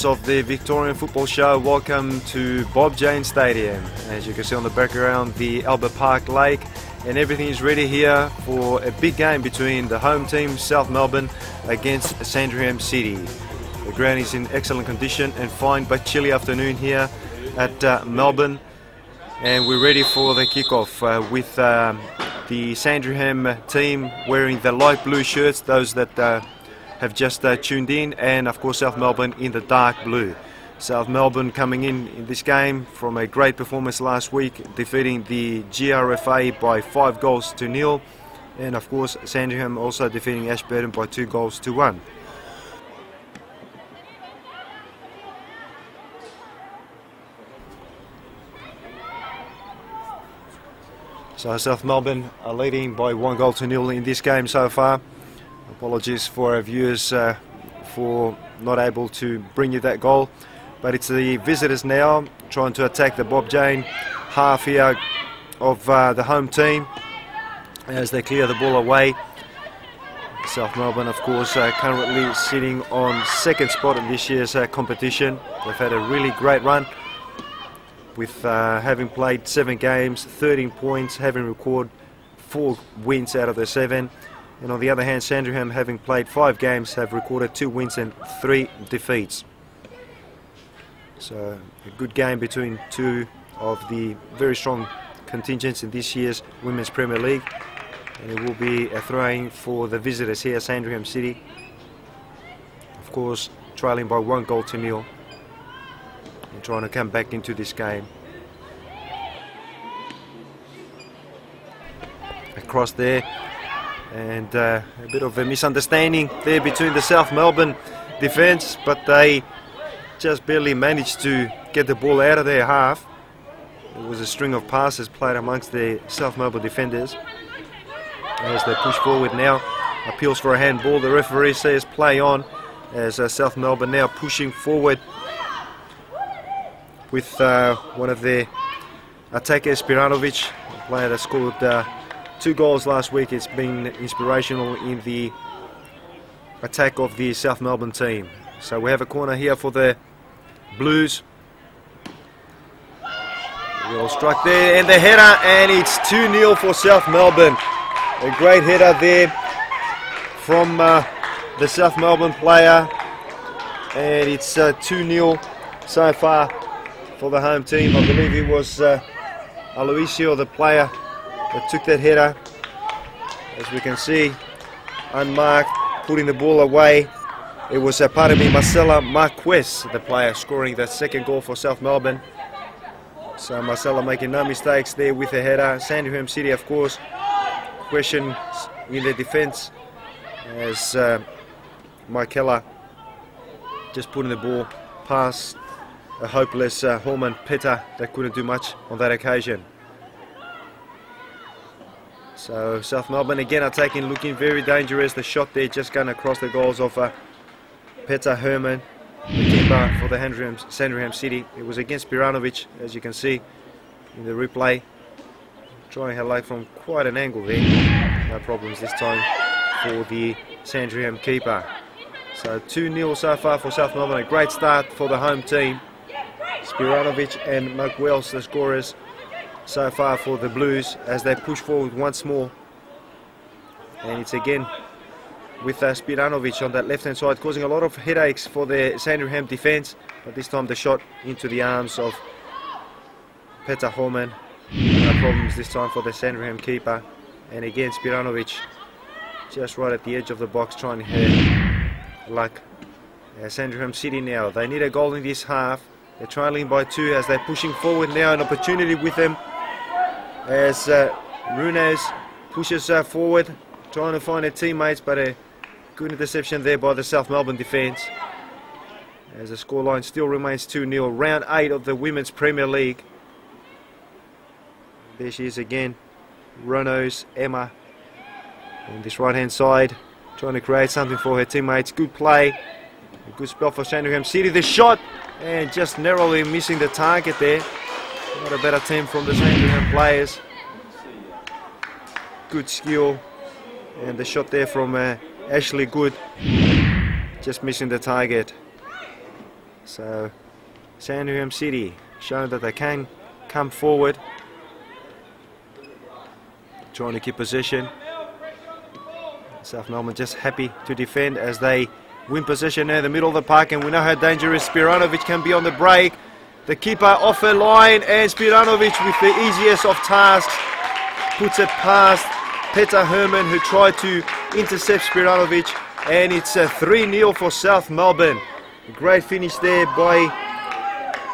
Of the Victorian Football Show, welcome to Bob Jane Stadium. As you can see on the background, the Albert Park Lake, and everything is ready here for a big game between the home team South Melbourne against Sandringham City. The ground is in excellent condition and fine but chilly afternoon here at Melbourne, and we're ready for the kickoff with the Sandringham team wearing the light blue shirts, those that have just tuned in, and of course South Melbourne in the dark blue. South Melbourne coming in this game from a great performance last week, defeating the GRFA by 5-0, and of course Sandringham also defeating Ashburton by 2-1. So South Melbourne are leading by 1-0 in this game so far. Apologies for our viewers for not able to bring you that goal, but it's the visitors now trying to attack the Bob Jane half here of the home team as they clear the ball away. South Melbourne, of course, currently sitting on second spot in this year's competition. They've had a really great run with having played 7 games, 13 points, having recorded 4 wins out of the 7. And on the other hand, Sandringham, having played 5 games, have recorded 2 wins and 3 defeats. So a good game between two of the very strong contingents in this year's Women's Premier League. And it will be a throw-in for the visitors here, Sandringham City. Of course, trailing by 1-0 and trying to come back into this game. Across there. And a bit of a misunderstanding there between the South Melbourne defence, but they just barely managed to get the ball out of their half. It was a string of passes played amongst the South Melbourne defenders. As they push forward now, appeals for a handball. The referee says play on, as South Melbourne now pushing forward with one of their attackers, Spiranovic, a player that scored 2 goals last week. It's been inspirational in the attack of the South Melbourne team. So we have a corner here for the Blues. Well struck there, and the header, and it's 2-0 for South Melbourne. A great header there from the South Melbourne player, and it's 2-0 so far for the home team. I believe it was Aloisio, the player, that took that header, as we can see, unmarked, putting the ball away. It was Marcela Marquez, the player, scoring that second goal for South Melbourne. So Marcela making no mistakes there with the header. Sandringham City, of course, questions in the defence, as Michaela just putting the ball past a hopeless Horman Peta that couldn't do much on that occasion. So South Melbourne again attacking, looking very dangerous. The shot there just going across the goals of Peter Herman, the keeper for the Sandringham City. It was against Spiranovic, as you can see in the replay. Trying her leg from quite an angle there. No problems this time for the Sandringham keeper. So 2-0 so far for South Melbourne. A great start for the home team. Spiranovic and Mark Wells, the scorers so far for the Blues, as they push forward once more. And it's again with Spiranovic on that left hand side, causing a lot of headaches for the Sandringham defence, but this time the shot into the arms of Peter Horman. No problems this time for the Sandringham keeper, and again Spiranovic just right at the edge of the box trying her luck. Sandringham City now, they need a goal in this half. They're trailing by 2 as they're pushing forward now. An opportunity with them as Runes pushes forward, trying to find her teammates, but a good interception there by the South Melbourne defence, as the scoreline still remains 2-0. Round 8 of the Women's Premier League. There she is again, Runes, Emma, on this right hand side, trying to create something for her teammates. Good play, a good spell for Sandringham City. The shot, and just narrowly missing the target there. Not a better attempt from the Sandringham players. Good skill, and the shot there from Ashley Good, just missing the target. So Sandringham City showing that they can come forward, trying to keep possession. South Melbourne just happy to defend as they win possession in the middle of the park, and we know how dangerous Spiranovic can be on the break. The keeper off her line, and Spiranovic with the easiest of tasks puts it past Peter Herman, who tried to intercept Spiranovic, and it's a 3-0 for South Melbourne. A great finish there by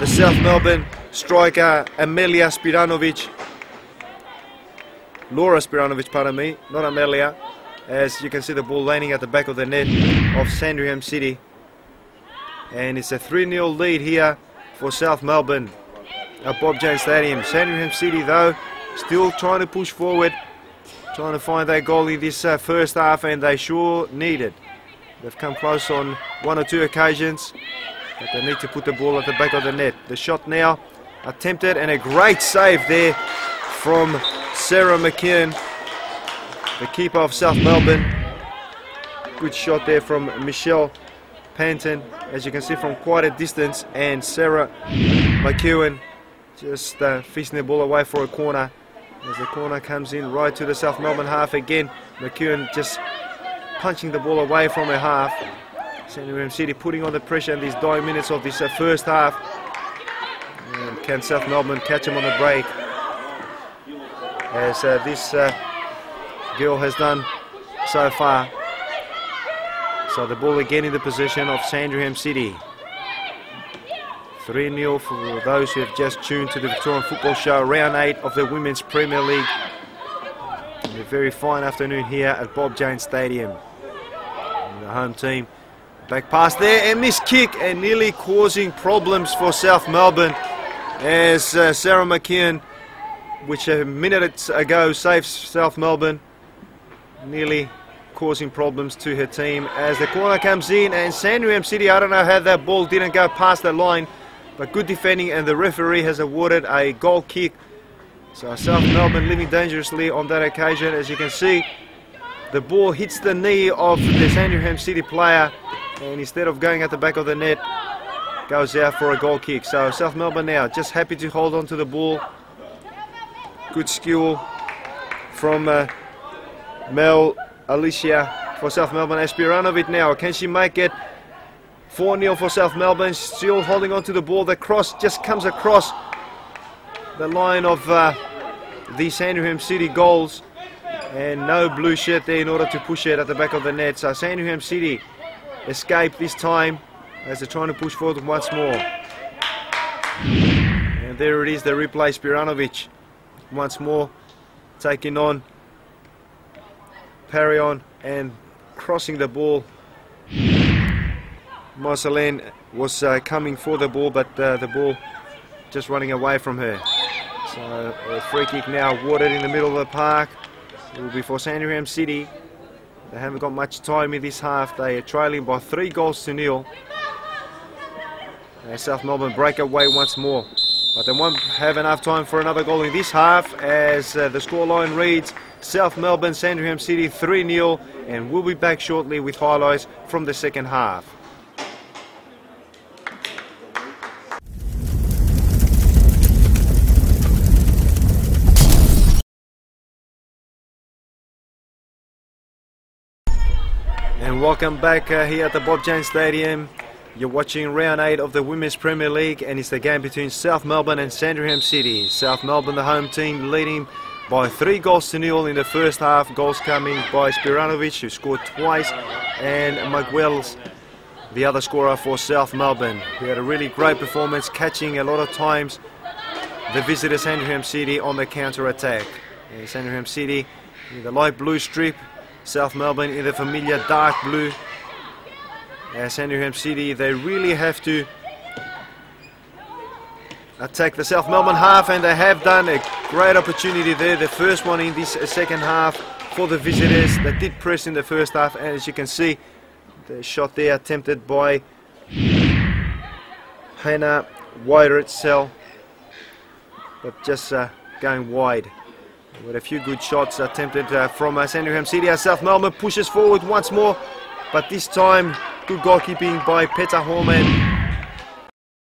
the South Melbourne striker Amelia Spiranovic. Laura Spiranovic, pardon me, not Amelia. As you can see the ball landing at the back of the net of Sandringham City. And it's a 3-0 lead here for South Melbourne at Bob Jones Stadium. Sandringham City though still trying to push forward, trying to find their goal in this first half, and they sure need it. They've come close on 1 or 2 occasions, but they need to put the ball at the back of the net. The shot now attempted, and a great save there from Sarah McKeon, the keeper of South Melbourne. Good shot there from Michelle Panton, as you can see from quite a distance, and Sarah McEwen just feasting the ball away for a corner. As the corner comes in right to the South Melbourne half again, McEwen just punching the ball away from her half. Sandringham City putting on the pressure in these dying minutes of this first half. And can South Melbourne catch them on the break, as this girl has done so far. So the ball again in the possession of Sandringham City. 3-0 for those who have just tuned to the Victorian Football Show, round 8 of the Women's Premier League. A very fine afternoon here at Bob Jones Stadium. And the home team back pass there, and this kick, and nearly causing problems for South Melbourne, as Sarah McKeon, which a minute ago saved South Melbourne, nearly causing problems to her team. As the corner comes in, and Sandringham City, I don't know how that ball didn't go past the line, but good defending, and the referee has awarded a goal kick. So South Melbourne living dangerously on that occasion. As you can see, the ball hits the knee of the Sandringham City player, and instead of going at the back of the net, goes out for a goal kick. So South Melbourne now just happy to hold on to the ball. Good skill from Mel Alicia for South Melbourne. Spiranovic now, can she make it? 4-0 for South Melbourne, still holding on to the ball. The cross just comes across the line of the Sandringham City goals, and no blue shirt there in order to push it at the back of the net. So Sandringham City escape this time as they're trying to push forward once more. And there it is, the replay. Spiranovic once more taking on, parry on, and crossing the ball. Marceline was coming for the ball, but the ball just running away from her. So a free kick now awarded in the middle of the park. It will be for Sandringham City. They haven't got much time in this half. They are trailing by 3-0. South Melbourne break away once more, but they won't have enough time for another goal in this half, as the scoreline reads South Melbourne, Sandringham City 3-0, and we'll be back shortly with highlights from the second half. And welcome back here at the Bob Jones Stadium. You're watching round 8 of the Women's Premier League, and it's the game between South Melbourne and Sandringham City. South Melbourne, the home team, leading by 3-0 in the first half. Goals coming by Spiranovic, who scored twice, and McWells, the other scorer for South Melbourne, who had a really great performance, catching a lot of times the visitor Sandringham City on the counter-attack. Sandringham City in the light blue strip, South Melbourne in the familiar dark blue. Sandringham City, they really have to attack the South Melbourne half, and they have done. A great opportunity there, the first one in this second half for the visitors. They did press in the first half, and as you can see, the shot there attempted by Hannah Wider-Cell, but just going wide. With a few good shots attempted from Sandringham City. South Melbourne pushes forward once more, but this time good goalkeeping by Peter Horman